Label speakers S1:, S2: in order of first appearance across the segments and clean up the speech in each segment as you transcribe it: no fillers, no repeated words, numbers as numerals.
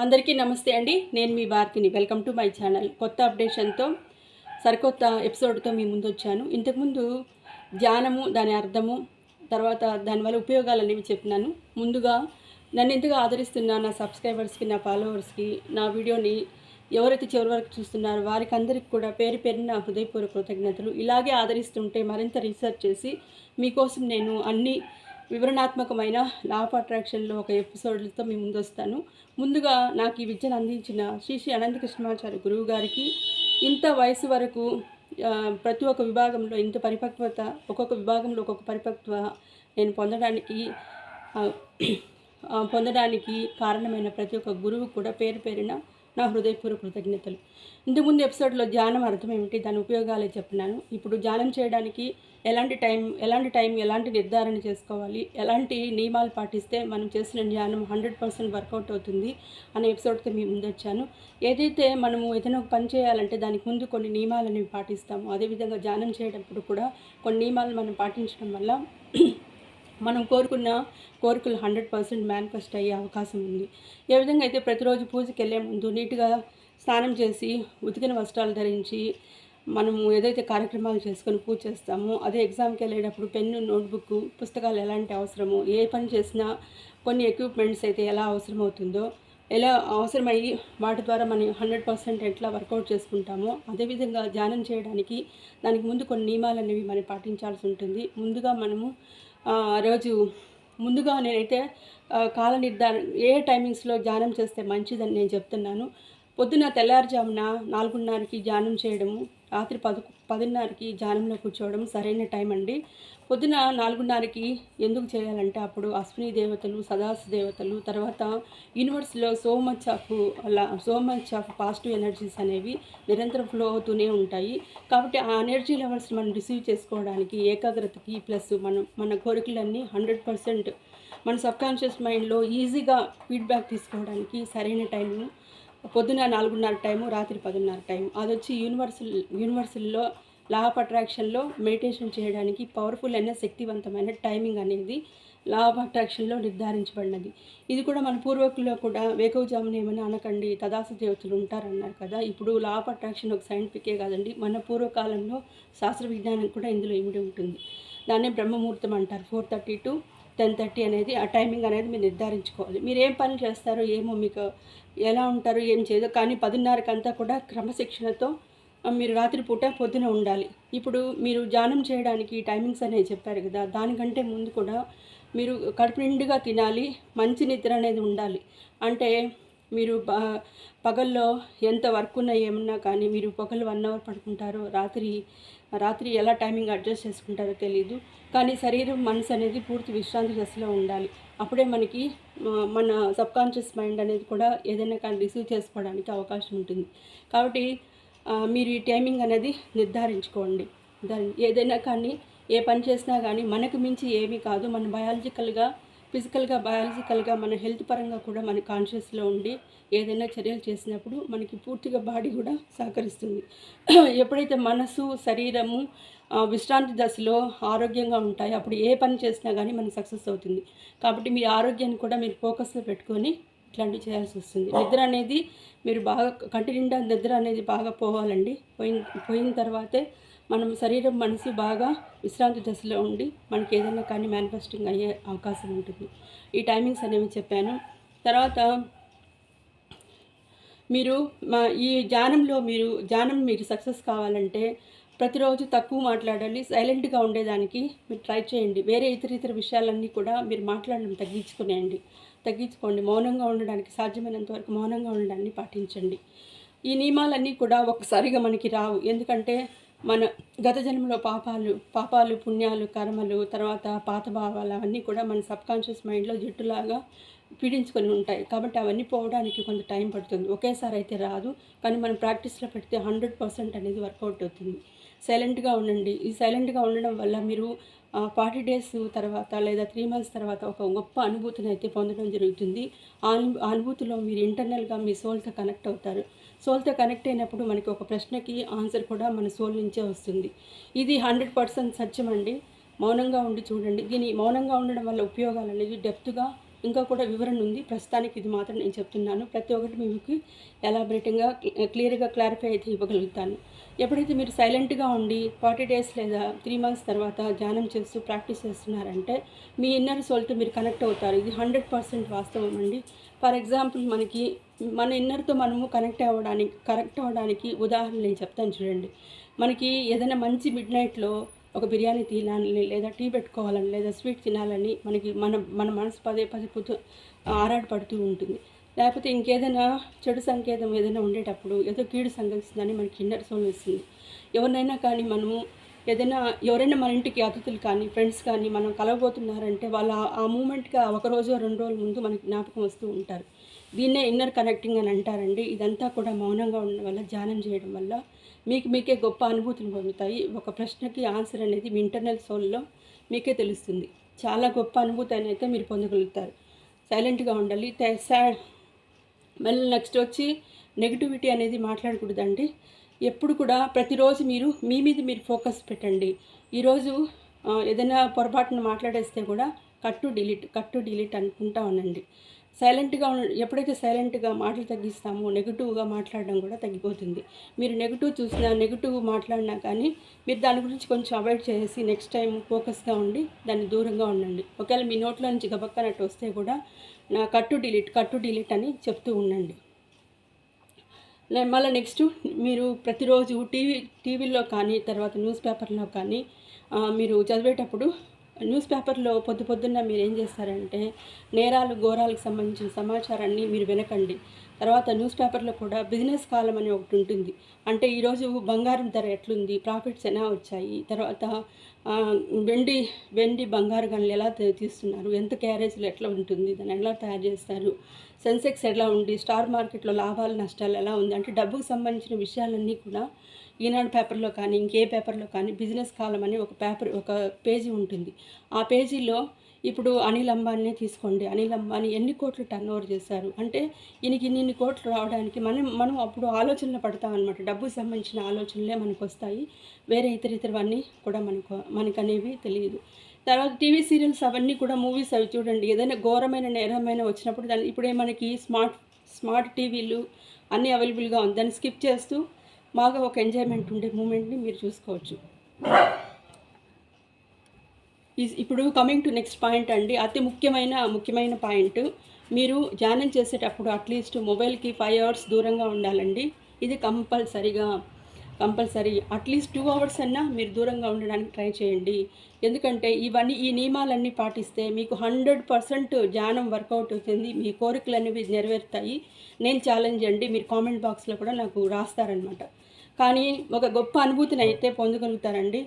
S1: అందరికీ నమస్తే అండి. నేను మీ భారతిని. Welcome to my channel. కొత్త అప్డేషన్తో సరికొత్త ఎపిసోడ్తో మీ ముందు వచ్చాను. ఇంతకుముందు ధ్యానము, దాని అర్థము, తర్వాత దానివల్ల ఉపయోగాలు అనేవి చెప్పినాను. ముందుగా నన్ను ఎంతగా ఆదరిస్తున్న నా సబ్స్క్రైబర్స్కి, నా ఫాలోవర్స్కి, నా వీడియోని ఎవరైతే చివరి వరకు చూస్తున్నారో వారికి అందరికీ కూడా పేరు పేరున నా హృదయపూర్వక కృతజ్ఞతలు. ఇలాగే ఆదరిస్తుంటే మరింత రీసెర్చ్ చేసి మీకోసం నేను అన్ని వివరణాత్మకమైన లా ఆఫ్ అట్రాక్షన్లో ఒక ఎపిసోడ్లతో మీ ముందు వస్తాను. ముందుగా నాకు ఈ విద్యను అందించిన శ్రీ శ్రీ అనంత కృష్ణమాచార్య గురువు గారికి ఇంత వయసు వరకు ప్రతి ఒక్క విభాగంలో ఇంత పరిపక్వత, ఒక్కొక్క విభాగంలో ఒక్కొక్క పరిపక్వత నేను పొందడానికి కారణమైన ప్రతి ఒక్క గురువు కూడా పేరు పేరున నా హృదయపూర్వక కృతజ్ఞతలు. ఇంతకుముందు ఎపిసోడ్లో ధ్యానం అర్థం ఏమిటి, దాని ఉపయోగాలే చెప్పినాను. ఇప్పుడు ధ్యానం చేయడానికి ఎలాంటి టైం ఎలాంటి నిర్ధారణ చేసుకోవాలి, ఎలాంటి నియమాలు పాటిస్తే మనం చేసిన ధ్యానం 100% వర్కౌట్ అవుతుంది అనే ఎపిసోడ్తో మీ ముందు వచ్చాను. ఏదైతే మనము ఏదైనా ఒక పని చేయాలంటే దానికి ముందు కొన్ని నియమాలు అనేవి పాటిస్తాము. అదేవిధంగా ధ్యానం చేయటప్పుడు కూడా కొన్ని నియమాలు మనం పాటించడం వల్ల మనం కోరుకున్న కోరికలు 100% మేనిఫెస్ట్ అయ్యే అవకాశం ఉంది. ఏ విధంగా అయితే ప్రతిరోజు పూజకి వెళ్ళే ముందు నీట్గా స్నానం చేసి ఉతికిన వస్త్రాలు ధరించి మనము ఏదైతే కార్యక్రమాలు చేసుకొని పూజ చేస్తామో, అదే ఎగ్జామ్కి వెళ్ళేటప్పుడు పెన్ను, నోట్బుక్, పుస్తకాలు ఎలాంటి అవసరమో, ఏ పని చేసినా కొన్ని ఎక్విప్మెంట్స్ అయితే ఎలా అవసరమవుతుందో, ఎలా అవసరమయ్యి వాటి ద్వారా మనం 100% ఎట్లా వర్కౌట్ చేసుకుంటామో, అదేవిధంగా ధ్యానం చేయడానికి దానికి ముందు కొన్ని నియమాలు అనేవి మనం పాటించాల్సి ఉంటుంది. ముందుగా నేనైతే కాల నిర్ధారణ ఏ టైమింగ్స్లో ధ్యానం చేస్తే మంచిదని నేను చెప్తున్నాను. పొద్దున తెల్లారుజామున 4:30కి ధ్యానం చేయడము, రాత్రి 10:30కి ధ్యానంలో కూర్చోవడం సరైన టైం అండి. పొద్దున 4:30కి ఎందుకు చేయాలంటే అప్పుడు అశ్విని దేవతలు, సదాశి దేవతలు, తర్వాత యూనివర్స్లో so much of positive energies అనేవి నిరంతరం ఫ్లో అవుతూనే ఉంటాయి. కాబట్టి ఆ ఎనర్జీ లెవెల్స్ మనం రిసీవ్ చేసుకోవడానికి, ఏకాగ్రతకి ప్లస్ మన కోరికలన్నీ 100% మన సబ్కాన్షియస్ మైండ్లో ఈజీగా ఫీడ్బ్యాక్ తీసుకోవడానికి సరైన టైము పొద్దున 4:30 టైము, రాత్రి 10:30 టైం. అది వచ్చి యూనివర్సల్లో లా ఆఫ్ అట్రాక్షన్లో మెడిటేషన్ చేయడానికి పవర్ఫుల్ అయిన శక్తివంతమైన టైమింగ్ అనేది లా ఆఫ్ అట్రాక్షన్లో నిర్ధారించబడినది. ఇది కూడా మన పూర్వకుల్లో కూడా వేకువజామున ఏమని అనకండి, తదాసు దేవతలు ఉంటారన్నారు కదా. ఇప్పుడు లా ఆఫ్ అట్రాక్షన్ ఒక సైంటిఫికే కాదండి, మన పూర్వకాలంలో శాస్త్ర విజ్ఞానం కూడా ఇందులో ఇమిడి ఉంటుంది. దాన్నే బ్రహ్మముహూర్తం అంటారు. 4:30 to 10:30 అనేది ఆ టైమింగ్ అనేది మీరు నిర్ధారించుకోవాలి. మీరు ఏం పని చేస్తారో ఏమో, మీకు ఎలా ఉంటారో ఏం చేయదో, కానీ 10:30కి అంతా కూడా క్రమశిక్షణతో మీరు రాత్రిపూట పొద్దున ఉండాలి. ఇప్పుడు మీరు ధ్యానం చేయడానికి టైమింగ్స్ అనేవి చెప్పారు కదా, దానికంటే ముందు కూడా మీరు కడుపు నిండుగా తినాలి, మంచి నిద్ర అనేది ఉండాలి. అంటే మీరు పగల్లో ఎంత వర్క్ ఉన్నా ఏమన్నా కానీ మీరు పగలు 1 అవర్ పడుకుంటారో, రాత్రి ఎలా టైమింగ్ అడ్జస్ట్ చేసుకుంటారో తెలియదు. కానీ శరీరం, మనసు అనేది పూర్తి విశ్రాంతి దశలో ఉండాలి. అప్పుడే మనకి మన సబ్కాన్షియస్ మైండ్ అనేది కూడా ఏదైనా కానీ రిసీవ్ చేసుకోవడానికి అవకాశం ఉంటుంది. కాబట్టి మీరు ఈ టైమింగ్ అనేది నిర్ధారించుకోండి. ఏదైనా కానీ ఏ పని చేసినా కానీ మనకు మించి ఏమీ కాదు. మన బయాలజికల్గా మన హెల్త్ పరంగా కూడా మన కాన్షియస్లో ఉండి ఏదైనా చర్యలు చేసినప్పుడు మనకి పూర్తిగా బాడీ కూడా సహకరిస్తుంది. ఎప్పుడైతే మనసు, శరీరము విశ్రాంతి దశలో ఆరోగ్యంగా ఉంటాయి, అప్పుడు ఏ పని చేసినా కానీ మనకు సక్సెస్ అవుతుంది. కాబట్టి మీ ఆరోగ్యాన్ని కూడా మీరు ఫోకస్లో పెట్టుకొని ఇట్లాంటివి చేయాల్సి వస్తుంది. నిద్ర అనేది మీరు బాగా కంటి నిండా నిద్ర అనేది బాగా పోవాలండి. పోయిన తర్వాతే మనం శరీరం, మనసు బాగా విశ్రాంతి దశలో ఉండి మనకి ఏదైనా కానీ మేనిఫెస్టింగ్ అయ్యే అవకాశం ఉంటుంది. ఈ టైమింగ్స్ అనేవి చెప్పాను. తర్వాత మీరు ఈ ధ్యానం మీరు సక్సెస్ కావాలంటే ప్రతిరోజు తక్కువ మాట్లాడాలి, సైలెంట్గా ఉండేదానికి మీరు ట్రై చేయండి. వేరే ఇతర విషయాలన్నీ కూడా మీరు మాట్లాడడం తగ్గించుకోండి. మౌనంగా ఉండడానికి సాధ్యమైనంత వరకు మౌనంగా ఉండడాన్ని పాటించండి. ఈ నియమాలన్నీ కూడా ఒక్కసారిగా మనకి రావు. ఎందుకంటే మన గత జన్మలో పాపాలు, పుణ్యాలు, కర్మలు, తర్వాత పాత భావాలు అవన్నీ కూడా మన సబ్కాన్షియస్ మైండ్లో జట్టులాగా పీడించుకొని ఉంటాయి. కాబట్టి అవన్నీ పోవడానికి కొంత టైం పడుతుంది. ఒకేసారి అయితే రాదు, కానీ మనం ప్రాక్టీస్లో పెడితే 100% అనేది వర్కౌట్ అవుతుంది. సైలెంట్గా ఉండండి. ఈ సైలెంట్గా ఉండడం వల్ల మీరు 40 days తర్వాత లేదా 3 months తర్వాత ఒక గొప్ప అనుభూతిని అయితే పొందడం జరుగుతుంది. ఆ అనుభూతిలో మీరు ఇంటర్నల్గా మీ సోల్తో కనెక్ట్ అవుతారు. సోల్తో కనెక్ట్ అయినప్పుడు మనకి ఒక ప్రశ్నకి ఆన్సర్ కూడా మన సోల్ నుంచే వస్తుంది. ఇది 100% సత్యం అండి. మౌనంగా ఉండి చూడండి. మౌనంగా ఉండడం వల్ల ఉపయోగాలు అనేది డెప్త్గా ఇంకా కూడా వివరణ ఉంది. ప్రస్తుతానికి ఇది మాత్రం నేను చెప్తున్నాను. ప్రతి ఒక్కటి మీకు ఎలాబరేటింగ్గా క్లియర్గా క్లారిఫై అయితే ఇవ్వగలుగుతాను. ఎప్పుడైతే మీరు సైలెంట్గా ఉండి 40 డేస్ లేదా 3 మంత్స్ తర్వాత ధ్యానం చేస్తూ ప్రాక్టీస్ చేస్తున్నారంటే మీ ఇన్నర్ సోల్తో మీరు కనెక్ట్ అవుతారు. ఇది 100% వాస్తవం అండి. ఫర్ ఎగ్జాంపుల్ మన ఇన్నర్తో మనము కనెక్ట్ అవ్వడానికి ఉదాహరణ నేను చెప్తాను చూడండి. మనకి ఏదైనా మంచి మిడ్ నైట్లో ఒక బిర్యానీ తినాలని లేదా టీ పెట్టుకోవాలని లేదా స్వీట్ తినాలని మన మనసు పదే ఆరాటపడుతూ ఉంటుంది. లేకపోతే ఇంకేదైనా చెడు సంకేతం ఏదైనా ఉండేటప్పుడు ఏదో కీడు సంకేతిస్తుందని మనకి ఇన్నర్ సోల్ ఇస్తుంది. ఎవరైనా మన ఇంటికి అతిథులు కానీ ఫ్రెండ్స్ కానీ మనం కలవబోతున్నారంటే వాళ్ళు ఆ మూమెంట్గా ఒక రోజు 2 రోజుల ముందు మనకి జ్ఞాపకం వస్తూ ఉంటారు. దీన్నే ఇన్నర్ కనెక్టింగ్ అని అంటారండి. ఇదంతా కూడా మౌనంగా ఉండడం వల్ల, ధ్యానం చేయడం వల్ల మీకే గొప్ప అనుభూతిని పొందుతాయి. ఒక ప్రశ్నకి ఆన్సర్ అనేది మీ ఇంటర్నల్ సోల్లో మీకే తెలుస్తుంది. చాలా గొప్ప అనుభూతి అయితే మీరు పొందగలుగుతారు. సైలెంట్గా ఉండాలి. మళ్ళీ నెక్స్ట్ వచ్చి నెగిటివిటీ అనేది మాట్లాడకూడదండి. ఎప్పుడు కూడా ప్రతిరోజు మీ మీద మీరు ఫోకస్ పెట్టండి. ఈరోజు ఏదైనా పొరపాటున మాట్లాడేస్తే కూడా కట్ టు డిలీట్ అనుకుంటా ఉండండి. ఎప్పుడైతే సైలెంట్గా మాటలు తగ్గిస్తామో నెగిటివ్గా మాట్లాడడం కూడా తగ్గిపోతుంది. మీరు నెగిటివ్ మాట్లాడినా కానీ మీరు దాని గురించి కొంచెం అవాయిడ్ చేసి నెక్స్ట్ టైం ఫోకస్గా ఉండి దాన్ని దూరంగా ఉండండి. ఒకవేళ మీ నోట్లో నుంచి గబక్కనట్టు వస్తే కూడా కట్ టు డిలీట్ అని చెప్తూ ఉండండి. మళ్ళీ నెక్స్ట్ మీరు ప్రతిరోజు టీవీలో కానీ తర్వాత న్యూస్ పేపర్లో కానీ మీరు చదివేటప్పుడు న్యూస్ పేపర్లో పొద్దున్న మీరు ఏం చేస్తారంటే ఘోరాలకు సంబంధించిన సమాచారాన్ని మీరు వినకండి. తర్వాత న్యూస్ పేపర్లో కూడా బిజినెస్ కాలం అని ఒకటి ఉంటుంది. అంటే ఈరోజు బంగారం ధర ఎట్లుంది, ప్రాఫిట్స్ ఎలా వచ్చాయి, తర్వాత వెండి బంగారు గనులు ఎలా తీస్తున్నారు, ఎంత క్యారేజ్లు ఎట్లా ఉంటుంది, దాన్ని ఎలా తయారు చేస్తారు, సెన్సెక్స్ ఎలా ఉంది, స్టార్ మార్కెట్లో లాభాలు నష్టాలు ఎలా ఉంది, అంటే డబ్బుకు సంబంధించిన విషయాలన్నీ కూడా ఈనాడు పేపర్లో కానీ ఇంకే పేపర్లో కానీ బిజినెస్ కాలం అని ఒక పేజీ ఉంటుంది. ఆ పేజీలో ఇప్పుడు అనిల్ అంబానీనే తీసుకోండి. అనిల్ అంబానీ ఎన్ని కోట్లు టర్న్ ఓవర్ చేశారు అంటే ఈయనకి ఇన్ని కోట్లు రావడానికి మనం అప్పుడు ఆలోచనలు పడతామన్నమాట. డబ్బుకు సంబంధించిన ఆలోచనలే మనకు వస్తాయి. వేరే ఇతరవన్నీ కూడా మనకు అనేవి తెలియదు. తర్వాత టీవీ సీరియల్స్ అవన్నీ కూడా మూవీస్ అవి చూడండి. ఏదైనా ఘోరమైన నేరమైన వచ్చినప్పుడు ఇప్పుడే మనకి స్మార్ట్ టీవీలు అన్నీ అవైలబుల్గా ఉంది. దాన్ని స్కిప్ చేస్తూ బాగా ఒక ఎంజాయ్మెంట్ ఉండే మూమెంట్ని మీరు చూసుకోవచ్చు. ఇప్పుడు కమింగ్ టు నెక్స్ట్ పాయింట్ అండి. అతి ముఖ్యమైన పాయింట్, మీరు ధ్యానం చేసేటప్పుడు అట్లీస్ట్ మొబైల్కి 5 అవర్స్ దూరంగా ఉండాలండి. ఇది కంపల్సరీ అట్లీస్ట్ 2 అవర్స్ అన్నా మీరు దూరంగా ఉండడానికి ట్రై చేయండి. ఎందుకంటే ఈ నియమాలన్నీ పాటిస్తే మీకు 100% ధ్యానం వర్కౌట్ అవుతుంది. మీ కోరికలు అనేవి నెరవేరుతాయి. నేను ఛాలెంజ్ అండి, మీరు కామెంట్ బాక్స్లో కూడా నాకు రాస్తారనమాట. కానీ ఒక గొప్ప అనుభూతిని అయితే పొందగలుగుతారండి.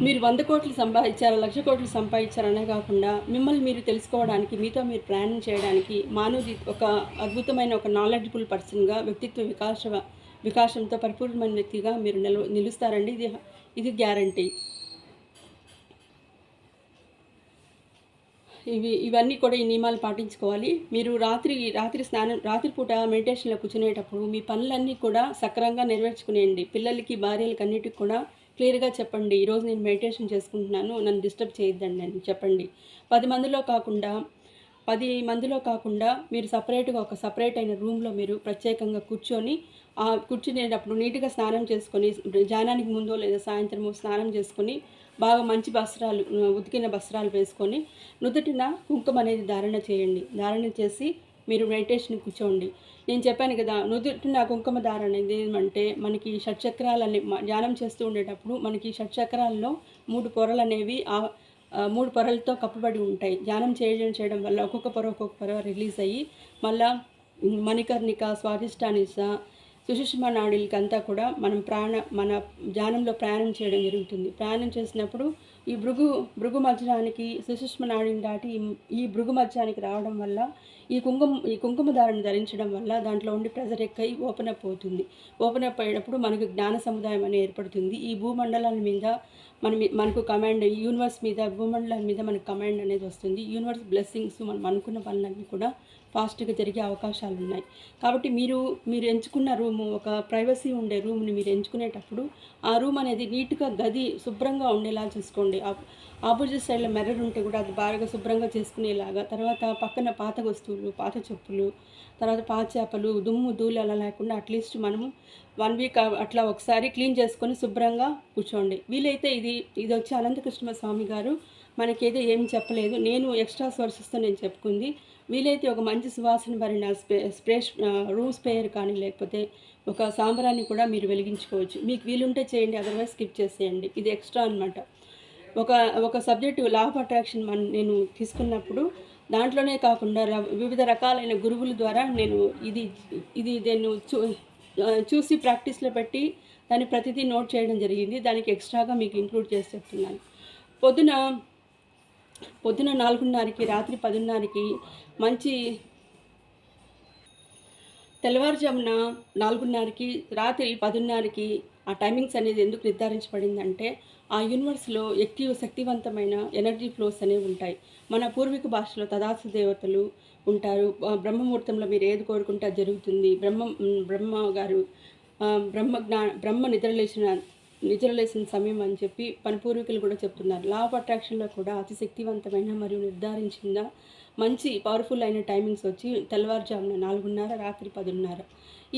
S1: మీరు 100 కోట్లు సంపాదించారు, 1,00,000 కోట్లు సంపాదించారనే కాకుండా మిమ్మల్ని మీరు తెలుసుకోవడానికి, మీతో మీరు ప్రయాణం చేయడానికి మానవుడి ఒక అద్భుతమైన ఒక నాలెడ్జబుల్ పర్సన్గా, వ్యక్తిత్వ వికాసంతో పరిపూర్ణమైన వ్యక్తిగా మీరు నిలుస్తారండి. ఇది గ్యారంటీ. ఇవన్నీ కూడా ఈ నియమాలు పాటించుకోవాలి. మీరు రాత్రిపూట మెడిటేషన్లో కూర్చునేటప్పుడు మీ పనులన్నీ కూడా సక్రమంగా నెరవేర్చుకునేయండి. పిల్లలకి, భార్యలకి అన్నిటికి కూడా క్లియర్గా చెప్పండి, ఈరోజు నేను మెడిటేషన్ చేసుకుంటున్నాను, నన్ను డిస్టర్బ్ చేయొద్దండి అని చెప్పండి. 10 మందిలో కాకుండా మీరు ఒక సపరేట్ అయిన రూమ్లో మీరు ప్రత్యేకంగా కూర్చునేటప్పుడు నీట్గా స్నానం చేసుకొని, ధ్యానానికి ముందో లేదా సాయంత్రమో స్నానం చేసుకొని బాగా మంచి ఉతికిన వస్త్రాలు వేసుకొని నుదుటిన కుంకుమ అనేది ధారణ చేసి మీరు మెడిటేషన్ కూర్చోండి. నేను చెప్పాను కదా, నుదుటిన కుంకుమ ధారణ అనేది ఏమంటే మనకి షట్చక్రాలని ధ్యానం చేస్తూ ఉండేటప్పుడు మనకి షట్చక్రాల్లో 3 పొరలు అనేవి 3 పొరలతో కప్పబడి ఉంటాయి. ధ్యానం చేయడం వల్ల ఒక్కొక్క పొర రిలీజ్ అయ్యి మళ్ళా మణికర్ణిక, స్వాదిష్టానిస, సుషుమ్నా నాడులకి అంతా కూడా మన ధ్యానంలో ప్రయాణం చేయడం జరుగుతుంది. ప్రయాణం చేసినప్పుడు ఈ భృగు మధ్యానికి సుషుమ్నా నాడిని దాటి ఈ భృగు మధ్యానికి రావడం వల్ల ఈ కుంకుమ ధారణ ధరించడం వల్ల దాంట్లో ఉండి ప్రెజర్ ఎక్కయి ఓపెన్ అప్ అవుతుంది. ఓపెన్ అప్ అయ్యేటప్పుడు మనకు జ్ఞాన సముదాయం అనేది ఏర్పడుతుంది. ఈ భూమండలాల మీద మనకు కమాండ్, యూనివర్స్ మీద, భూమండలాల మీద మనకు కమాండ్ అనేది వస్తుంది. యూనివర్స్ బ్లెస్సింగ్స్ మనం అనుకున్న పనులన్నీ కూడా ఫాస్ట్గా జరిగే అవకాశాలు ఉన్నాయి. కాబట్టి మీరు ఎంచుకున్న రూము, ఒక ప్రైవసీ ఉండే రూమ్ని మీరు ఎంచుకునేటప్పుడు ఆ రూమ్ అనేది నీట్గా గది శుభ్రంగా ఉండేలా చూసుకోండి. చూసుకోండి. ఆపోజిట్ సైడ్లో మిర్రర్ ఉంటే కూడా అది బాగా శుభ్రంగా చేసుకునేలాగా. తర్వాత పక్కన పాత వస్తువులు, పాత చెప్పులు, తర్వాత పాత చేపలు, దుమ్ము ధూళి అలా లేకుండా అట్లీస్ట్ మనము 1 వీక్ అట్లా ఒకసారి క్లీన్ చేసుకొని శుభ్రంగా కూర్చోండి. వీలైతే ఇది వచ్చి అనంతకృష్ణ స్వామి గారు మనకేదో ఏం చెప్పలేదు. నేను ఎక్స్ట్రా సోర్సెస్తో నేను చెప్పుకుంది. వీలైతే ఒక మంచి సువాసన భరిన రూమ్ స్ప్రేయర్ కానీ లేకపోతే ఒక సాంబ్రాన్ని కూడా మీరు వెలిగించుకోవచ్చు. మీకు వీలుంటే చేయండి, అదర్వైజ్ స్కిప్ చేసేయండి. ఇది ఎక్స్ట్రా అనమాట. ఒక సబ్జెక్టు లా ఆఫ్ అట్రాక్షన్ నేను తీసుకున్నప్పుడు దాంట్లోనే కాకుండా వివిధ రకాలైన గురువుల ద్వారా నేను నేను చూసి ప్రాక్టీస్లో పెట్టి దాన్ని ప్రతిదీ నోట్ చేయడం జరిగింది. దానికి ఎక్స్ట్రాగా మీకు ఇంక్లూడ్ చేసి చెప్తున్నాను. పొద్దున 4:30కి, రాత్రి 10:30కి మంచి తెల్లవారుజామున 4:30కి, రాత్రి 10:30కి ఆ టైమింగ్స్ అనేది ఎందుకు నిర్ధారించబడిందంటే ఆ యూనివర్స్లో ఎక్కువ శక్తివంతమైన ఎనర్జీ ఫ్లోస్ అనేవి ఉంటాయి. మన పూర్వీక భాషలో తదాస్తు దేవతలు ఉంటారు. బ్రహ్మముహూర్తంలో మీరు ఏది కోరుకుంటే అది జరుగుతుంది. బ్రహ్మ నిద్రలేసిన సమయం అని చెప్పి మన పూర్వీకులు కూడా చెప్తున్నారు. లా ఆఫ్ అట్రాక్షన్లో కూడా అతి శక్తివంతమైన మరియు నిర్ధారించిన మంచి పవర్ఫుల్ అయిన టైమింగ్స్ వచ్చి తెల్లవారుజామున 4:30, రాత్రి 10:30.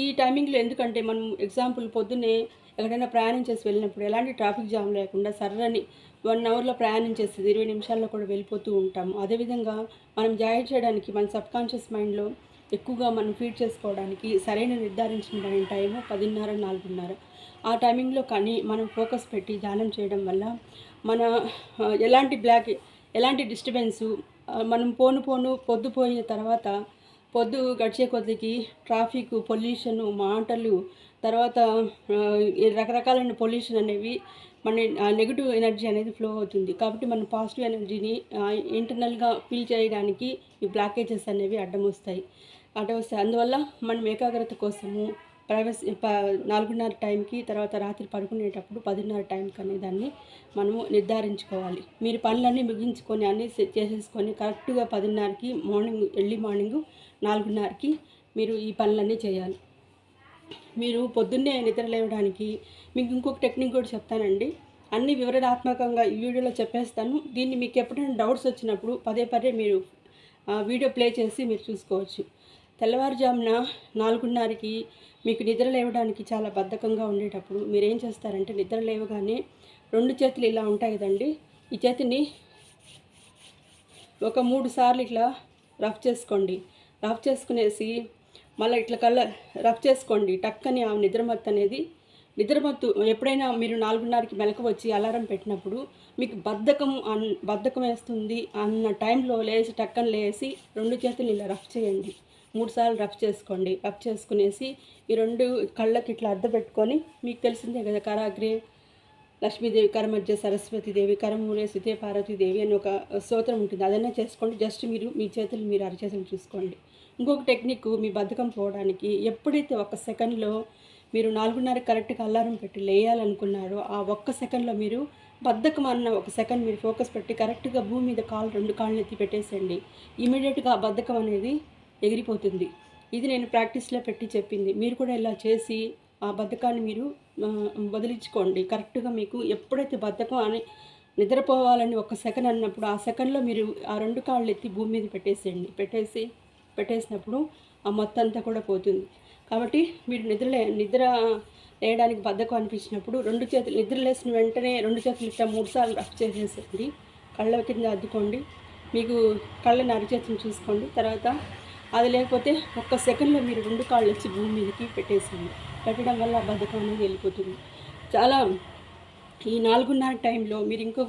S1: ఈ టైమింగ్లో ఎందుకంటే మనం ఎగ్జాంపుల్ పొద్దున్నే ఎక్కడైనా ప్రయాణం చేసి వెళ్ళినప్పుడు ఎలాంటి ట్రాఫిక్ జామ్ లేకుండా సర్రని 1 అవర్లో ప్రయాణం చేసేది 20 నిమిషాల్లో కూడా వెళ్ళిపోతూ ఉంటాము. అదేవిధంగా మనం జాయిన్ చేయడానికి మన సబ్కాన్షియస్ మైండ్లో ఎక్కువగా మనం ఫీడ్ చేసుకోవడానికి సరైన నిర్ధారించిన టైము 10:30, 4:30. ఆ టైమింగ్లో కానీ మనం ఫోకస్ పెట్టి ధ్యానం చేయడం వల్ల మన ఎలాంటి డిస్టర్బెన్సు మనం పొద్దుపోయిన తర్వాత పొద్దు గడిచే కొద్దికి ట్రాఫిక్, పొల్యూషను, మాటలు, తర్వాత రకరకాలైన పొల్యూషన్ అనేవి మన నెగిటివ్ ఎనర్జీ అనేది ఫ్లో అవుతుంది. కాబట్టి మనం పాజిటివ్ ఎనర్జీని ఇంటర్నల్గా ఫీల్ చేయడానికి ఈ బ్లాకేజెస్ అనేవి అడ్డం వస్తాయి. అందువల్ల మనం ఏకాగ్రత కోసము ప్రైవసీ 4:30 టైంకి, తర్వాత రాత్రి పడుకునేటప్పుడు 10:30 టైంకి అనే దాన్ని మనము నిర్ధారించుకోవాలి. మీరు పనులన్నీ ముగించుకొని అన్నీ చేసేసుకొని కరెక్ట్గా 10:30కి ఎర్లీ మార్నింగ్ 4:30కి మీరు ఈ పనులన్నీ చేయాలి. మీరు పొద్దున్నే నిద్ర లేవడానికి మీకు ఇంకొక టెక్నిక్ కూడా చెప్తానండి. అన్ని వివరణాత్మకంగా ఈ వీడియోలో చెప్పేస్తాను. దీన్ని మీకు ఎప్పుడైనా డౌట్స్ వచ్చినప్పుడు పదే మీరు వీడియో ప్లే చేసి మీరు చూసుకోవచ్చు. తెల్లవారుజామున 4:30కి మీకు నిద్ర లేవడానికి చాలా బద్ధకంగా ఉండేటప్పుడు మీరు ఏం చేస్తారంటే నిద్ర లేవగానే 2 చేతులు ఇలా ఉంటాయి కదండి. ఈ చేతిని ఒక 3 సార్లు ఇట్లా రఫ్ చేసుకోండి. రఫ్ చేసుకునేసి మళ్ళీ ఇట్లా రఫ్ చేసుకోండి. టక్కని ఆ నిద్రమత్తు ఎప్పుడైనా మీరు 4:30కి మెలకు వచ్చి అలారం పెట్టినప్పుడు మీకు బద్ధకం వేస్తుంది అన్న టైంలో టక్కని లేసి 2 చేతులు ఇలా రఫ్ చేయండి. 3 సార్లు రఫ్ చేసుకోండి. రఫ్ చేసుకునేసి ఈ 2 కళ్ళకి ఇట్లా అద్దె పెట్టుకొని, మీకు తెలిసిందే కదా, కరాగ్రే లక్ష్మీదేవి, కరమధ్య సరస్వతీదేవి, కరమూలే సుతే పార్వతీదేవి అని ఒక స్తోత్రం ఉంటుంది. అదన్నా చేసుకోండి. జస్ట్ మీ చేతులు మీరు అరచేతులు చూసుకోండి. ఇంకొక టెక్నిక్, మీ బద్ధకం పోవడానికి ఎప్పుడైతే 1 సెకండ్లో మీరు 4:30 కరెక్ట్గా అలారం పెట్టి లేయాలనుకున్నారో ఆ 1 సెకండ్లో మీరు బద్ధకం అన్న 1 సెకండ్ మీరు ఫోకస్ పెట్టి కరెక్ట్గా భూమి మీద 2 కాళ్ళు ఎత్తి పెట్టేసేయండి. ఇమీడియట్గా ఆ బద్ధకం అనేది ఎగిరిపోతుంది. ఇది నేను ప్రాక్టీస్లో పెట్టి చెప్పింది. మీరు కూడా ఇలా చేసి ఆ బద్ధకాన్ని మీరు వదిలించుకోండి. కరెక్ట్గా మీకు ఎప్పుడైతే బద్ధకం అని నిద్రపోవాలని 1 సెకండ్ అన్నప్పుడు ఆ సెకండ్లో మీరు ఆ 2 కాళ్ళు ఎత్తి భూమి మీద పెట్టేసేయండి. పెట్టేసినప్పుడు ఆ మొత్తం అంతా కూడా పోతుంది. కాబట్టి మీరు నిద్ర లేయడానికి బద్ధకం అనిపించినప్పుడు 2 చేతులు నిద్ర లేసిన వెంటనే 2 చేతులు ఇట్లా 3 సార్లు రఫ్ చేసేసేయండి. కళ్ళ కింద అద్దుకోండి. మీకు కళ్ళని అరిచేతులు చూసుకోండి. తర్వాత అది లేకపోతే 1 సెకండ్లో మీరు 2 కాళ్ళు వచ్చి భూమి మీదకి పెట్టేసేయండి. పెట్టడం వల్ల ఆ బద్ధకం అనేది వెళ్ళిపోతుంది. చాలా ఈ 4:30 టైంలో మీరు ఇంకా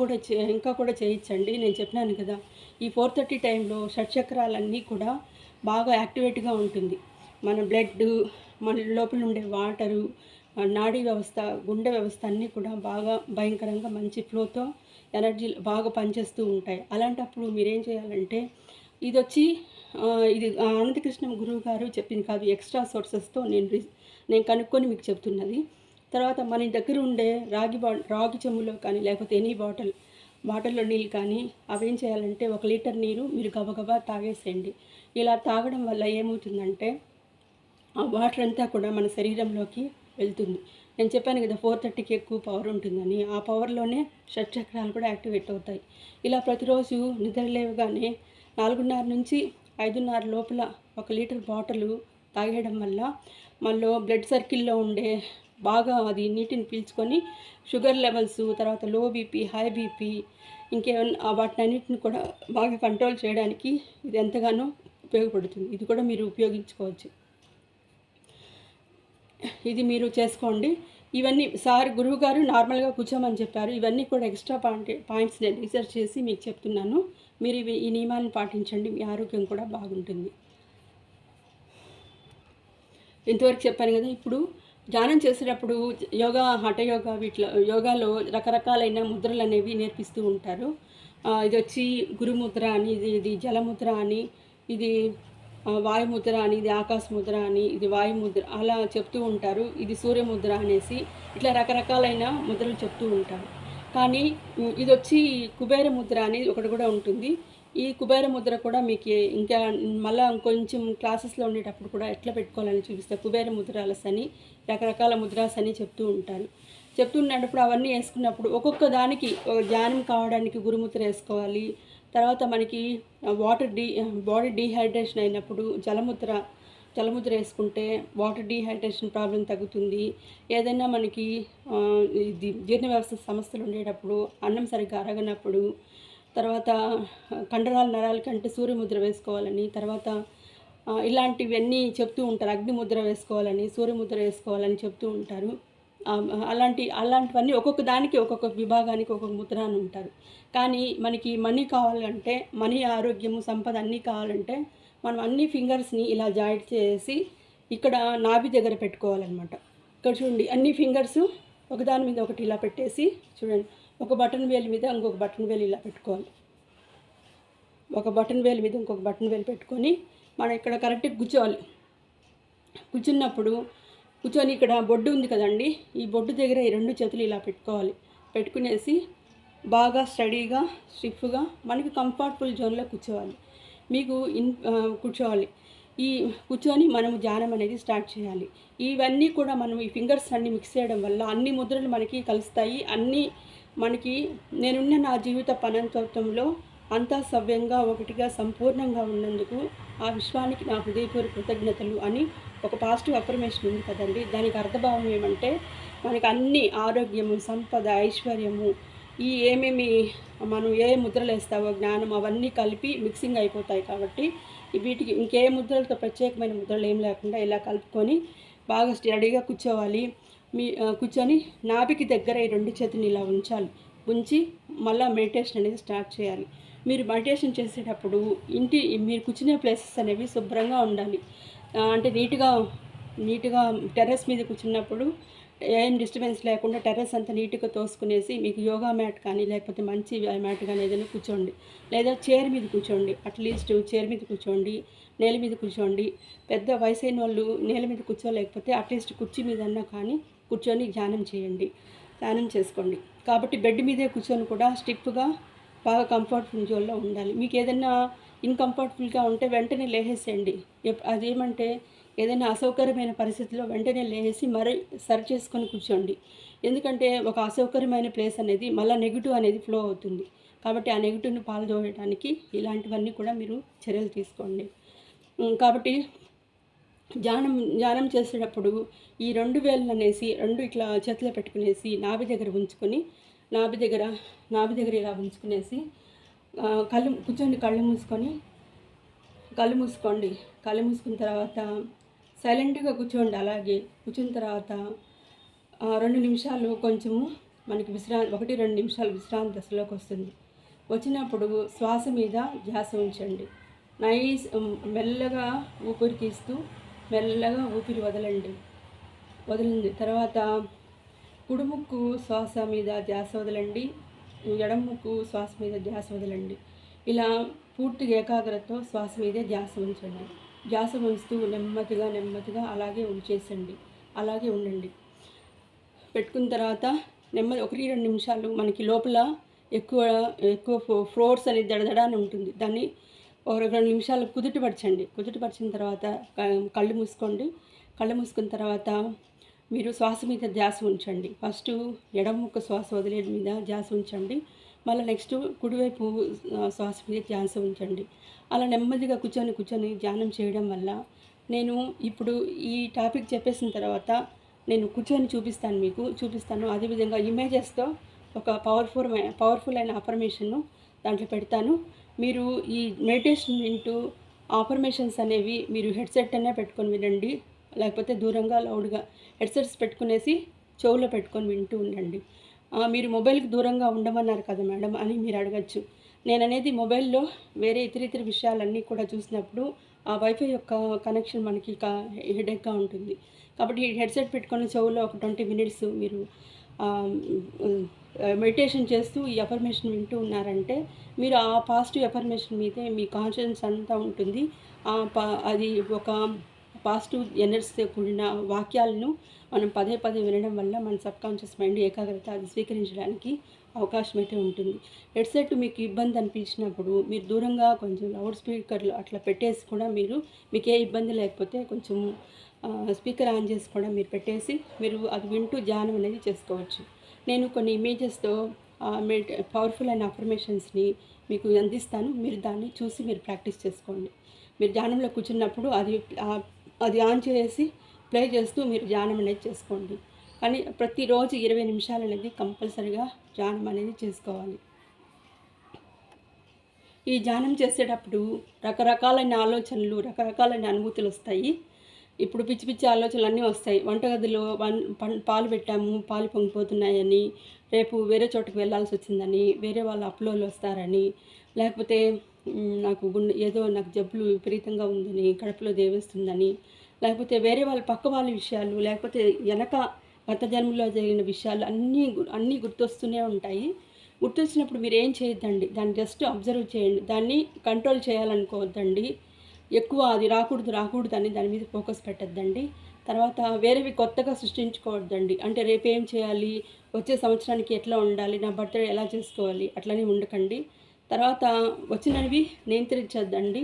S1: కూడా చేయొచ్చండి. నేను చెప్పినాను కదా, ఈ 4:30 టైంలో షట్చక్రాలన్నీ కూడా బాగా యాక్టివేట్గా ఉంటుంది. మన బ్లడ్, మన లోపల ఉండే వాటరు, నాడీ వ్యవస్థ, గుండె వ్యవస్థ అన్నీ కూడా బాగా భయంకరంగా మంచి ఫ్లోతో ఎనర్జీ బాగా పనిచేస్తూ ఉంటాయి. అలాంటప్పుడు మీరేం చేయాలంటే ఇది అనంతకృష్ణ గురువు గారు చెప్పింది కాదు, ఎక్స్ట్రా సోర్సెస్తో నేను కనుక్కొని మీకు చెప్తున్నది. తర్వాత మన దగ్గర ఉండే రాగి చెంబులో కానీ లేకపోతే ఎనీ బాటిల్లో నీళ్ళు కానీ అవేం చేయాలంటే 1 లీటర్ నీరు మీరు గబగబా తాగేసేయండి. ఇలా తాగడం వల్ల ఏమవుతుందంటే ఆ వాటర్ అంతా కూడా మన శరీరంలోకి వెళ్తుంది. నేను చెప్పాను కదా 4:30కి ఎక్కువ పవర్ ఉంటుందని. ఆ పవర్లోనే షట్చక్రాలు కూడా యాక్టివేట్ అవుతాయి. ఇలా ప్రతిరోజు నిద్ర లేవగానే 4:30 నుంచి 5:30 లోపల 1 లీటర్ బాటిల్ తాగేయడం వల్ల మనలో బ్లడ్ సర్కిల్లో ఉండే బాగా అది నీటిని పీల్చుకొని షుగర్ లెవెల్స్, తర్వాత లో బీపీ, హై బీపీ ఇంకేమన్నా వాటినన్నిటిని కూడా బాగా కంట్రోల్ చేయడానికి ఇది ఎంతగానో ఉపయోగపడుతుంది. ఇది కూడా మీరు ఉపయోగించుకోవచ్చు. ఇది మీరు చేసుకోండి. ఇవన్నీ గురువుగారు నార్మల్గా కూర్చోమని చెప్పారు. ఇవన్నీ కూడా ఎక్స్ట్రా పాయింట్స్ నేను రీసెర్చ్ చేసి మీకు చెప్తున్నాను. మీరు ఈ నియమాలను పాటించండి, మీ ఆరోగ్యం కూడా బాగుంటుంది. ఇంతవరకు చెప్పాను కదా. ఇప్పుడు ధ్యానం చేసేటప్పుడు యోగా, హఠయోగా, వీటిలో యోగాలో రకరకాలైన ముద్రలు అనేవి నేర్పిస్తూ ఉంటారు. ఇది వచ్చి గురుముద్ర అని, ఇది జలముద్ర అని, ఇది వాయుముద్ర అని, ఇది ఆకాశ ముద్ర అని, ఇది వాయుముద్ర అలా చెప్తూ ఉంటారు. ఇది సూర్యముద్ర అనేసి ఇట్లా రకరకాలైన ముద్రలు చెప్తూ ఉంటారు. కానీ ఇది వచ్చి కుబేర ముద్ర అని ఒకటి కూడా ఉంటుంది. ఈ కుబేర ముద్ర కూడా మీకు ఇంకా మళ్ళీ కొంచెం క్లాసెస్లో ఉండేటప్పుడు కూడా ఎట్లా పెట్టుకోవాలని చూపిస్తారు. కుబేర ముద్రాలస్ అని, రకరకాల ముద్రాస్ అని చెప్తూ ఉంటారు. చెప్తున్నప్పుడు అవన్నీ వేసుకున్నప్పుడు ఒక్కొక్క దానికి ధ్యానం కావడానికి గురుముద్ర వేసుకోవాలి. తర్వాత మనకి బాడీ డీహైడ్రేషన్ అయినప్పుడు జలముద్ర వేసుకుంటే వాటర్ డీహైడ్రేషన్ ప్రాబ్లం తగ్గుతుంది. ఏదైనా మనకి ఇది జీర్ణ వ్యవస్థ సమస్యలు ఉండేటప్పుడు, అన్నం సరిగ్గా అరగనప్పుడు, తర్వాత కండరాల నరాల కంటే సూర్యముద్ర వేసుకోవాలని, తర్వాత ఇలాంటివన్నీ చెప్తూ ఉంటారు. అగ్నిముద్ర వేసుకోవాలని, సూర్యముద్ర వేసుకోవాలని చెప్తూ ఉంటారు. అలాంటివన్నీ ఒక్కొక్క దానికి ఒక్కొక్క విభాగానికి ఒక్కొక్క ముద్ర అని ఉంటారు. కానీ మనకి మనీ కావాలంటే, మనీ, ఆరోగ్యము, సంపద అన్నీ కావాలంటే మనం అన్ని ఫింగర్స్ని ఇలా జాయింట్ చేసి ఇక్కడ నాభి దగ్గర పెట్టుకోవాలన్నమాట. ఇక్కడ చూడండి, అన్ని ఫింగర్స్ ఒకదాని మీద ఒకటి ఇలా పెట్టేసి చూడండి, ఒక బటన్ వేలు మీద ఇంకొక బటన్ వేలు ఇలా పెట్టుకోవాలి. ఒక బటన్ వేలు మీద ఇంకొక బటన్ వేలు పెట్టుకొని మనం ఇక్కడ కరెక్ట్గా కూర్చోవాలి. కూర్చొని ఇక్కడ బొడ్డు ఉంది కదండి, ఈ బొడ్డు దగ్గర ఈ 2 చేతులు ఇలా పెట్టుకోవాలి. పెట్టుకునేసి బాగా స్టడీగా, స్టిఫ్గా మనకి కంఫర్టబుల్ జోన్లో కూర్చోవాలి. కూర్చోవాలి. కూర్చొని మనము ధ్యానం అనేది స్టార్ట్ చేయాలి. ఇవన్నీ కూడా మనం ఈ ఫింగర్స్ అన్నీ మిక్స్ చేయడం వల్ల అన్ని ముద్రలు మనకి కలుస్తాయి. అన్నీ మనకి నేనున్న నా జీవిత పనంతత్వంలో అంతా సవ్యంగా, ఒకటిగా, సంపూర్ణంగా ఉన్నందుకు ఆ విశ్వానికి నా హృదయపూర్వక కృతజ్ఞతలు అని ఒక పాజిటివ్ అఫర్మేషన్ ఉంది కదండి. దానికి అర్థభావం ఏమంటే మనకి అన్ని ఆరోగ్యము, సంపద, ఐశ్వర్యము, ఏమేమి మనం ఏ ముద్రలు వేస్తావో జ్ఞానం అవన్నీ కలిపి మిక్సింగ్ అయిపోతాయి. కాబట్టి వీటికి ఇంకే ముద్రలతో ప్రత్యేకమైన ముద్రలు ఏం లేకుండా ఇలా కలుపుకొని బాగా స్టడీగా కూర్చోవాలి. కూర్చొని నాభికి దగ్గర ఈ 2 చేతులు ఇలా ఉంచి మళ్ళీ మెడిటేషన్ అనేది స్టార్ట్ చేయాలి. మీరు మెడిటేషన్ చేసేటప్పుడు మీరు కూర్చునే ప్లేసెస్ అనేవి శుభ్రంగా ఉండాలి. అంటే నీట్గా టెర్రస్ మీద కూర్చున్నప్పుడు ఏం డిస్టర్బెన్స్ లేకుండా టెర్రస్ అంతా నీట్గా తోసుకునేసి మీకు యోగా మ్యాట్ కానీ లేకపోతే మంచి మ్యాట్ కానీ ఏదైనా కూర్చోండి. లేదా చైర్ మీద కూర్చోండి. అట్లీస్ట్ చైర్ మీద కూర్చోండి, నేల మీద కూర్చోండి. పెద్ద వయసైన వాళ్ళు నేల మీద కూర్చోలేకపోతే అట్లీస్ట్ కుర్చీ మీద అన్నా కానీ కూర్చొని ధ్యానం చేసుకోండి. కాబట్టి బెడ్ మీదే కూర్చొని కూడా స్టిఫ్గా బాగా కంఫర్టబుల్ జోన్లో ఉండాలి. మీకు ఏదైనా ఇన్కంఫర్టబుల్గా ఉంటే వెంటనే లేసేయండి. అదేమంటే ఏదైనా అసౌకర్యమైన పరిస్థితిలో వెంటనే లేసి మరి సరి చేసుకొని కూర్చోండి. ఎందుకంటే ఒక అసౌకర్యమైన ప్లేస్ అనేది మళ్ళీ నెగిటివ్ అనేది ఫ్లో అవుతుంది. కాబట్టి ఆ నెగిటివ్ని పాల్దోయడానికి ఇలాంటివన్నీ కూడా మీరు చర్యలు తీసుకోండి. కాబట్టి ధ్యానం చేసేటప్పుడు ఈ 2 వేళ్ళు అనేసి 2 ఇట్లా చేతిలో పెట్టుకునేసి నాభి దగ్గర ఉంచుకొని నాభి దగ్గర ఇలా ఉంచుకునేసి కూర్చొని కళ్ళు మూసుకోండి. కళ్ళు మూసుకున్న తర్వాత సైలెంట్గా కూర్చోండి. అలాగే కూర్చున్న తర్వాత 2 నిమిషాలు కొంచెము మనకి 1-2 నిమిషాలు విశ్రాంతి దశలోకి వస్తుంది. వచ్చినప్పుడు శ్వాస మీద ధ్యాస ఉంచండి. మెల్లగా ఊపిరి తీస్తూ మెల్లగా ఊపిరి వదలండి. తర్వాత కుడిముక్కు శ్వాస మీద ధ్యాస వదలండి, ఎడమ ముక్కు శ్వాస మీద ధ్యాస వదలండి. ఇలా పూర్తిగా ఏకాగ్రతతో శ్వాస మీదే ధ్యాస ఉంచండి. ధ్యాస ఉంచుతూ నెమ్మదిగా అలాగే అలాగే ఉండండి. పెట్టుకున్న తర్వాత 1-2 నిమిషాలు మనకి లోపల ఎక్కువ ఫ్లోర్స్ అనేది దడదడాన్ని ఉంటుంది. దాన్ని 2 నిమిషాలు కుదుటపరచండి. కుదుటపరిచిన తర్వాత కళ్ళు మూసుకున్న తర్వాత మీరు శ్వాస మీద ధ్యాస ఉంచండి. ఫస్టు ఎడమ ముక్క శ్వాస వదిలేయడం మీద ధ్యాస ఉంచండి. మళ్ళీ నెక్స్ట్ కుడివైపు శ్వాస మీద ధ్యాస ఉంచండి. అలా నెమ్మదిగా కూర్చొని ధ్యానం చేయడం వల్ల నేను ఇప్పుడు ఈ టాపిక్ చెప్పేసిన తర్వాత నేను కూర్చొని చూపిస్తాను. అదేవిధంగా ఇమేజెస్తో ఒక పవర్ఫుల్ అయిన అఫర్మేషన్ను దాంట్లో పెడతాను. మీరు ఈ మెడిటేషన్ వింటూ అఫర్మేషన్స్ అనేవి మీరు హెడ్సెట్ అనే పెట్టుకొని వినండి, లేకపోతే దూరంగా లౌడ్గా హెడ్సెట్స్ పెట్టుకునేసి చెవులో పెట్టుకొని వింటూ ఉండండి. మీరు మొబైల్కి దూరంగా ఉండమన్నారు కదా మేడం అని మీరు అడగచ్చు. నేననేది మొబైల్లో వేరే ఇతర విషయాలన్నీ కూడా చూసినప్పుడు ఆ వైఫై యొక్క కనెక్షన్ మనకి హెడేక్గా ఉంటుంది. కాబట్టి హెడ్సెట్ పెట్టుకొని చెవులో ఒక 20 మినిట్స్ మీరు మెడిటేషన్ చేస్తూ ఈ అఫర్మేషన్ వింటూ ఉన్నారంటే మీరు ఆ పాజిటివ్ అఫర్మేషన్ మీదే మీ కాన్షియన్స్ అంతా ఉంటుంది. అది ఒక పాజిటివ్ ఎనర్జీతో కూడిన వాక్యాలను మనం పదే పదే వినడం వల్ల మన సబ్కాన్షియస్ మైండ్ ఏకాగ్రత అది స్వీకరించడానికి అవకాశం అయితే ఉంటుంది. హెడ్సెట్ మీకు ఇబ్బంది అనిపించినప్పుడు మీరు దూరంగా కొంచెం లౌడ్ స్పీకర్లు అట్లా పెట్టేసి కూడా మీకు ఏ ఇబ్బంది లేకపోతే కొంచెం స్పీకర్ ఆన్ చేసి కూడా మీరు పెట్టేసి మీరు అది వింటూ ధ్యానం అనేది చేసుకోవచ్చు. నేను కొన్ని ఇమేజెస్తో పవర్ఫుల్ అయిన అఫర్మేషన్స్ని మీకు అందిస్తాను. మీరు దాన్ని చూసి మీరు ప్రాక్టీస్ చేసుకోండి. మీరు ధ్యానంలో కూర్చున్నప్పుడు అది ఆన్ చేసి ప్లే చేస్తూ మీరు ధ్యానం అనేది చేసుకోండి. కానీ ప్రతిరోజు 20 నిమిషాలు అనేది కంపల్సరిగా ధ్యానం అనేది చేసుకోవాలి. ఈ ధ్యానం చేసేటప్పుడు రకరకాలైన ఆలోచనలు, రకరకాలైన అనుభూతులు వస్తాయి. ఇప్పుడు పిచ్చి పిచ్చి ఆలోచనలు అన్నీ వస్తాయి. వంటగదిలో పాలు పెట్టాము, పాలు పొంగిపోతున్నాయని, రేపు వేరే చోటుకు వెళ్ళాల్సి వచ్చిందని, వేరే వాళ్ళ అప్పులోళ్ళు వస్తారని, లేకపోతే నాకు జబ్బులు విపరీతంగా ఉందని, కడుపులో దేవేస్తుందని, లేకపోతే వేరే పక్క వాళ్ళ విషయాలు, లేకపోతే గత జన్మలో జరిగిన విషయాలు అన్నీ గుర్తొస్తూనే ఉంటాయి. గుర్తొచ్చినప్పుడు మీరు ఏం చేయొద్దండి, దాన్ని జస్ట్ అబ్జర్వ్ చేయండి. దాన్ని కంట్రోల్ చేయాలనుకోవద్దండి. ఎక్కువ అది రాకూడదు అని దాని మీద ఫోకస్ పెట్టద్దండి. తర్వాత వేరేవి కొత్తగా సృష్టించుకోవద్దండి. అంటే రేపు ఏం చేయాలి, వచ్చే సంవత్సరానికి ఎట్లా ఉండాలి, నా బర్త్డే ఎలా చేసుకోవాలి అట్లనే ఉండకండి. తర్వాత వచ్చినవి నియంత్రించద్దండి.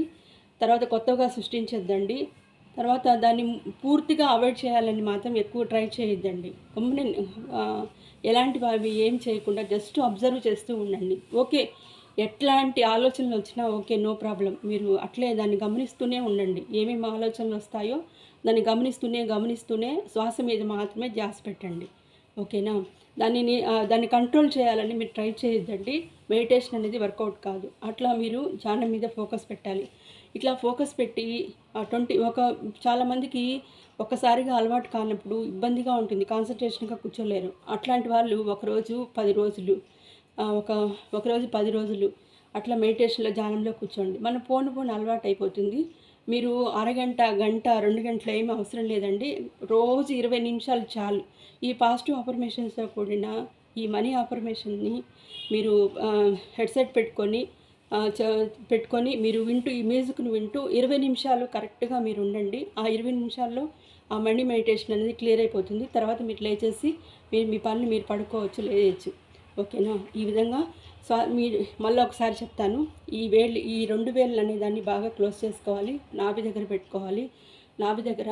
S1: తర్వాత కొత్తగా సృష్టించద్దండి. తర్వాత దాన్ని పూర్తిగా అవాయిడ్ చేయాలని మాత్రం ఎక్కువ ట్రై చేయొద్దండి. గమ్మున ఎలాంటివి అవి ఏం చేయకుండా జస్ట్ అబ్జర్వ్ చేస్తూ ఉండండి. ఓకే, ఎట్లాంటి ఆలోచనలు వచ్చినా ఓకే, నో ప్రాబ్లం. మీరు అట్లే దాన్ని గమనిస్తూనే ఉండండి. ఏమేమి ఆలోచనలు వస్తాయో దాన్ని గమనిస్తూనే శ్వాస మీద మాత్రమే ధ్యాస పెట్టండి. ఓకేనా? దాన్ని కంట్రోల్ చేయాలని మీరు ట్రై చేయొద్దండి. మెడిటేషన్ అనేది వర్కౌట్ కాదు. అట్లా మీరు ధ్యానం మీద ఫోకస్ పెట్టాలి. ఇట్లా ఫోకస్ పెట్టి చాలామందికి ఒక్కసారిగా అలవాటు కానప్పుడు ఇబ్బందిగా ఉంటుంది, కాన్సన్ట్రేషన్గా కూర్చోలేరు. అట్లాంటి వాళ్ళు ఒకరోజు 10 రోజులు ఒకరోజు 10 రోజులు అట్లా మెడిటేషన్లో ధ్యానంలో కూర్చోండి. మన పోను అలవాటు అయిపోతుంది. మీరు అరగంట, గంట, 2 గంటలు ఏమీ అవసరం లేదండి. రోజు 20 నిమిషాలు చాలు. ఈ పాజిటివ్ అఫర్మేషన్స్తో కూడిన ఈ మనీ అఫర్మేషన్ని మీరు హెడ్సెట్ పెట్టుకొని మీరు ఈ మ్యూజిక్ను వింటూ 20 నిమిషాలు కరెక్ట్గా మీరు ఉండండి. ఆ 20 నిమిషాల్లో ఆ మనీ మెడిటేషన్ అనేది క్లియర్ అయిపోతుంది. తర్వాత మీరు లేచేసి మీ పనులు మీరు పడుకోవచ్చు, లేయచ్చు. ఓకేనా? ఈ విధంగా మీరు మళ్ళీ ఒకసారి చెప్తాను. ఈ 2 వేళ్ళు అనే దాన్ని బాగా క్లోజ్ చేసుకోవాలి. నాభి దగ్గర పెట్టుకోవాలి. నాభి దగ్గర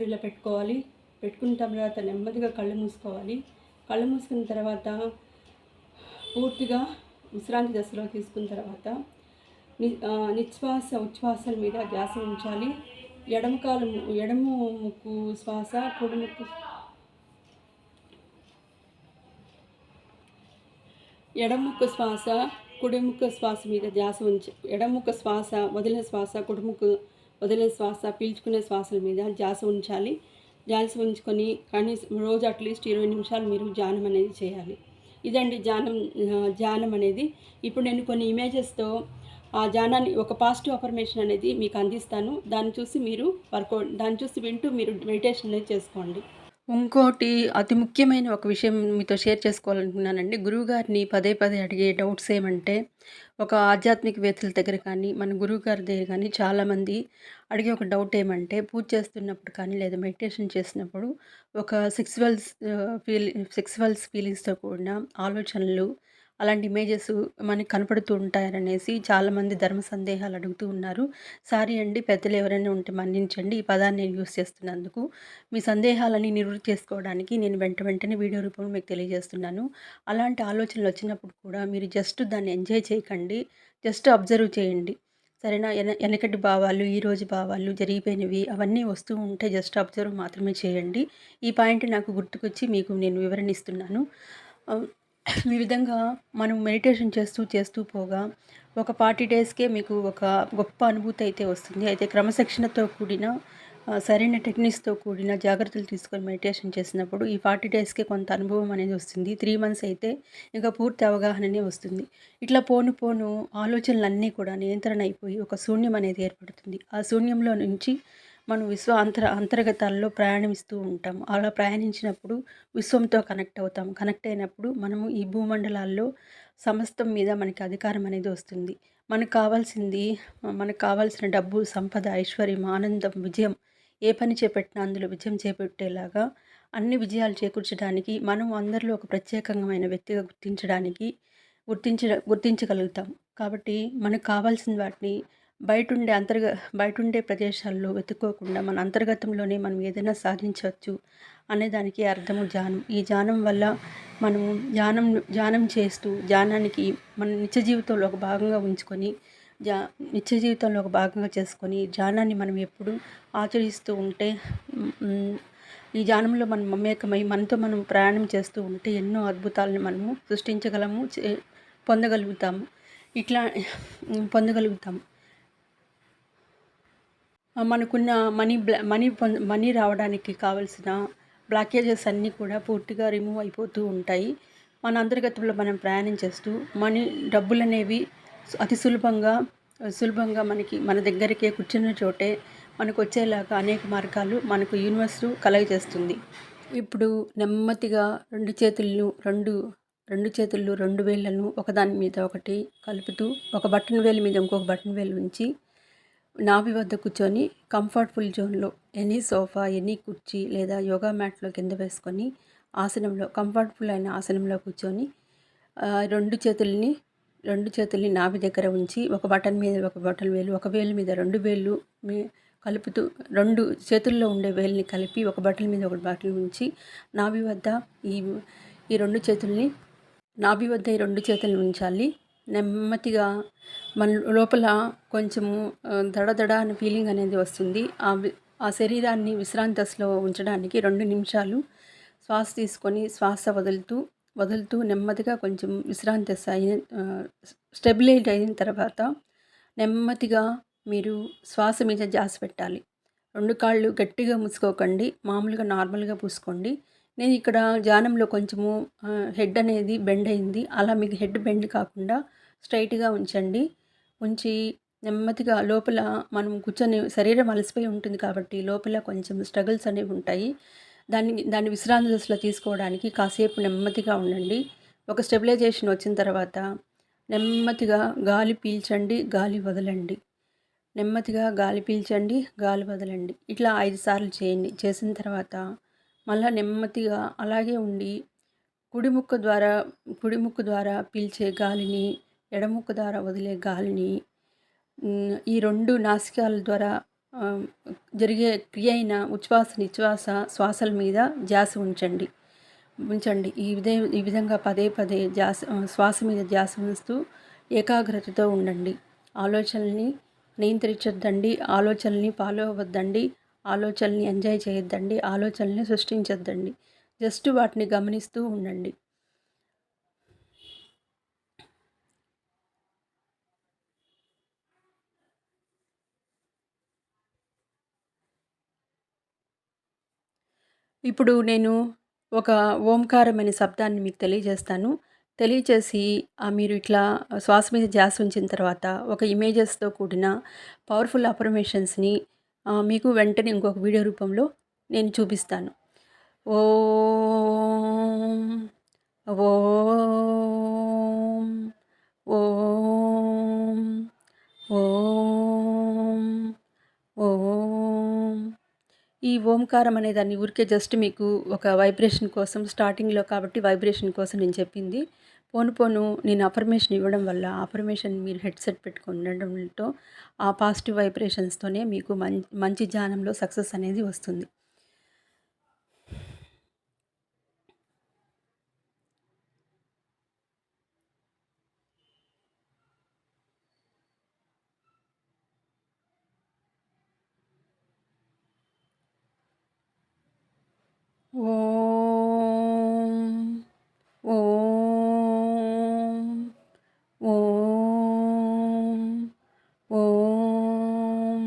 S1: ఇలా పెట్టుకోవాలి. పెట్టుకున్న తర్వాత నెమ్మదిగా కళ్ళు మూసుకోవాలి. కళ్ళు మూసుకున్న తర్వాత పూర్తిగా విశ్రాంతి దశలో తీసుకున్న తర్వాత నిశ్వాస ఉచ్ఛ్వాసల మీద ధ్యాస ఉంచాలి. ఎడమ ముక్కు శ్వాస, కుడి ముక్కు ఎడముక్క శ్వాస, కుడిముక్క శ్వాస మీద ధ్యాస ఎడముక్క శ్వాస వదిలిన శ్వాస, కుడిముక్కు వదిలిన శ్వాస, పీల్చుకునే శ్వాసల మీద ధ్యాస ఉంచాలి. ధ్యాస ఉంచుకొని కనీసం రోజు అట్లీస్ట్ 20 నిమిషాలు మీరు ధ్యానం అనేది చేయాలి. ఇదండి ధ్యానం అనేది. ఇప్పుడు నేను కొన్ని ఇమేజెస్తో ఆ ధ్యానాన్ని ఒక పాజిటివ్ అఫర్మేషన్ అనేది మీకు అందిస్తాను. దాన్ని చూసి వింటూ మీరు మెడిటేషన్ అనేది చేసుకోండి. ఇంకోటి అతి ముఖ్యమైన ఒక విషయం మీతో షేర్ చేసుకోవాలనుకున్నానండి. గురువుగారిని పదే పదే అడిగే డౌట్స్ ఏమంటే, ఒక ఆధ్యాత్మికవేత్తల దగ్గర కానీ, మన గురువుగారి దగ్గర కానీ చాలామంది అడిగే ఒక డౌట్ ఏమంటే, పూజ చేస్తున్నప్పుడు కానీ లేదా మెడిటేషన్ చేసినప్పుడు ఒక సెక్సువల్స్ ఫీలింగ్స్తో కూడిన ఆలోచనలు, అలాంటి ఇమేజెస్ మనకు కనపడుతూ ఉంటాయనేసి చాలామంది ధర్మ సందేహాలు అడుగుతూ ఉన్నారు. సారీ అండి, పెద్దలు ఎవరైనా ఉంటే మన్నించండి. ఈ పదాన్ని నేను యూజ్ చేస్తున్నందుకు. మీ సందేహాలని నివృత్తి చేసుకోవడానికి నేను వెంటనే వీడియో రూపంలో మీకు తెలియజేస్తున్నాను. అలాంటి ఆలోచనలు వచ్చినప్పుడు కూడా మీరు జస్ట్ దాన్ని ఎంజాయ్ చేయకండి. జస్ట్ అబ్జర్వ్ చేయండి. సరేనా? ఎనకటి భావాలు, ఈరోజు భావాలు, జరిగిపోయినవి అవన్నీ వస్తూ ఉంటే జస్ట్ అబ్జర్వ్ మాత్రమే చేయండి. ఈ పాయింట్ నాకు గుర్తుకొచ్చి మీకు నేను వివరణ ఇస్తున్నాను. ఈ విధంగా మనం మెడిటేషన్ చేస్తూ పోగా ఒక 40 డేస్కే మీకు ఒక గొప్ప అనుభూతి అయితే వస్తుంది. అయితే క్రమశిక్షణతో కూడిన సరైన టెక్నిక్స్తో కూడిన జాగ్రత్తలు తీసుకొని మెడిటేషన్ చేసినప్పుడు ఈ 40 డేస్కే కొంత అనుభవం అనేది వస్తుంది. 3 మంత్స్ అయితే ఇంకా పూర్తి అవగాహననే వస్తుంది. ఇట్లా పోను ఆలోచనలన్నీ కూడా నియంత్రణ అయిపోయి ఒక శూన్యం అనేది ఏర్పడుతుంది. ఆ శూన్యంలో నుంచి మనం అంతర్గతాల్లో ప్రయాణిస్తూ ఉంటాం. అలా ప్రయాణించినప్పుడు విశ్వంతో కనెక్ట్ అవుతాం. కనెక్ట్ అయినప్పుడు మనము ఈ భూమండలాల్లో సమస్తం మీద మనకి అధికారం అనేది వస్తుంది. మనకు కావాల్సిన డబ్బు, సంపద, ఐశ్వర్యం, ఆనందం, విజయం ఏ పని చేపట్టినా అందులో విజయం చేపట్టేలాగా అన్ని విజయాలు చేకూర్చడానికి మనం అందరిలో ఒక ప్రత్యేకమైన వ్యక్తిగా గుర్తించగలుగుతాం. కాబట్టి మనకు కావాల్సిన వాటిని బయటుండే ప్రదేశాల్లో వెతుక్కోకుండా మన అంతర్గతంలోనే మనం ఏదైనా సాధించవచ్చు అనేదానికి అర్థము ధ్యానం. ఈ ధ్యానం వల్ల మనము ధ్యానం చేస్తూ ధ్యానానికి మన నిత్య జీవితంలో ఒక భాగంగా ఉంచుకొని నిత్య జీవితంలో ఒక భాగంగా చేసుకొని ధ్యానాన్ని మనం ఎప్పుడు ఆచరిస్తూ ఉంటే ఈ ధ్యానంలో మనం మమేకమై మనతో మనం ప్రయాణం చేస్తూ ఉంటే ఎన్నో అద్భుతాలను మనము సృష్టించగలము, పొందగలుగుతాము. ఇట్లా పొందగలుగుతాము. మనకున్న మనీ రావడానికి కావాల్సిన బ్లాకేజెస్ అన్నీ కూడా పూర్తిగా రిమూవ్ అయిపోతూ ఉంటాయి. మన అంతర్గతంలో మనం ప్రయాణం చేస్తూ డబ్బులనేవి అతి సులభంగా మన దగ్గరికే కూర్చున్న చోటే మనకు వచ్చేలాగా అనేక మార్గాలు మనకు యూనివర్స్ కలుగజేస్తుంది. ఇప్పుడు నెమ్మదిగా రెండు చేతులు 2 వేళ్ళను ఒకదాని మీద ఒకటి కలుపుతూ ఒక బటన్ వేలు మీద ఇంకొక బటన్ వేలు ఉంచి నాభి వద్ద కూర్చొని కంఫర్టబుల్ జోన్లో ఎనీ సోఫా, ఎనీ కుర్చీ లేదా యోగా మ్యాట్లో కింద వేసుకొని కంఫర్టబుల్ అయిన ఆసనంలో కూర్చొని రెండు చేతుల్ని నాభి దగ్గర ఉంచి ఒక బటన్ మీద ఒక బటన్ వేలు, ఒక వేలు మీద 2 వేళ్ళు కలుపుతూ 2 చేతుల్లో ఉండే వేలుని కలిపి ఒక బటన్ మీద ఒక బటన్ ఉంచి నాభి వద్ద ఈ రెండు చేతుల్ని ఉంచాలి. నెమ్మదిగా మన లోపల కొంచెము దడదడ అనే ఫీలింగ్ అనేది వస్తుంది. ఆ శరీరాన్ని విశ్రాంతి దశలో ఉంచడానికి 2 నిమిషాలు శ్వాస తీసుకొని శ్వాస వదులుతూ నెమ్మదిగా కొంచెం విశ్రాంతి స్టెబిలైజ్ అయిన తర్వాత నెమ్మదిగా మీరు శ్వాస మీద ధ్యాస పెట్టాలి. 2 కాళ్ళు గట్టిగా మూసుకోకండి, మామూలుగా నార్మల్గా పూసుకోండి. నేను ఇక్కడ ధ్యానంలో కొంచెము హెడ్ అనేది బెండ్ అయింది. అలా మీకు హెడ్ బెండ్ కాకుండా స్ట్రైట్గా ఉంచి నెమ్మదిగా లోపల మనం కూర్చొని శరీరం అలసిపోయి ఉంటుంది కాబట్టి లోపల కొంచెం స్ట్రగుల్స్ అనేవి ఉంటాయి. దాన్ని విశ్రాంతి దశలో తీసుకోవడానికి కాసేపు నెమ్మదిగా ఉండండి. ఒక స్టెబిలైజేషన్ వచ్చిన తర్వాత నెమ్మదిగా గాలి పీల్చండి, గాలి వదలండి. నెమ్మదిగా గాలి పీల్చండి, గాలి వదలండి. ఇట్లా 5 సార్లు చేయండి. చేసిన తర్వాత మళ్ళీ నెమ్మదిగా అలాగే ఉండి కుడి ముక్కు ద్వారా పీల్చే గాలిని, ఎడముక్కు ద్వారా వదిలే గాలిని ఈ 2 నాసికాల ద్వారా జరిగే క్రియ అయిన ఉచ్ఛ్వాస నిశ్వాస శ్వాసల మీద ధ్యాస ఉంచండి. ఈ విధంగా పదే శ్వాస మీద ధ్యాస ఉంచుతూ ఏకాగ్రతతో ఉండండి. ఆలోచనల్ని నియంత్రించొద్దండి, ఆలోచనల్ని ఫాలో అవ్వద్దండి, ఆలోచనల్ని ఎంజాయ్ చేయొద్దండి, ఆలోచనల్ని సృష్టించొద్దండి. జస్ట్ వాటిని గమనిస్తూ ఉండండి. ఇప్పుడు నేను ఒక ఓంకారం అనే శబ్దాన్ని మీకు తెలియచేసి మీరు ఇట్లా శ్వాస మీద ధ్యాస ఉంచిన తర్వాత ఒక ఇమేజెస్తో కూడిన పవర్ఫుల్ అఫర్మేషన్స్ని మీకు వెంటనే ఇంకొక వీడియో రూపంలో నేను చూపిస్తాను. ఓం ఓం ఓం ఓం ఓం. ఈ ఓంకారం అనే దాన్ని ఊరికే జస్ట్ మీకు ఒక వైబ్రేషన్ కోసం స్టార్టింగ్లో కాబట్టి వైబ్రేషన్ కోసం నేను చెప్పింది. పోను పోను నేను అఫర్మేషన్ ఇవ్వడం వల్ల అఫర్మేషన్ మీరు హెడ్సెట్ పెట్టుకొని ఉండడంతో ఆ పాజిటివ్ వైబ్రేషన్స్తోనే మీకు మంచి ధ్యానంలో సక్సెస్ అనేది వస్తుంది. ఓం ఓం ఓం ఓం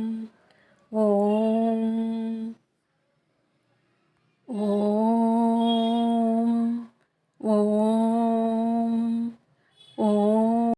S1: ఓం ఓం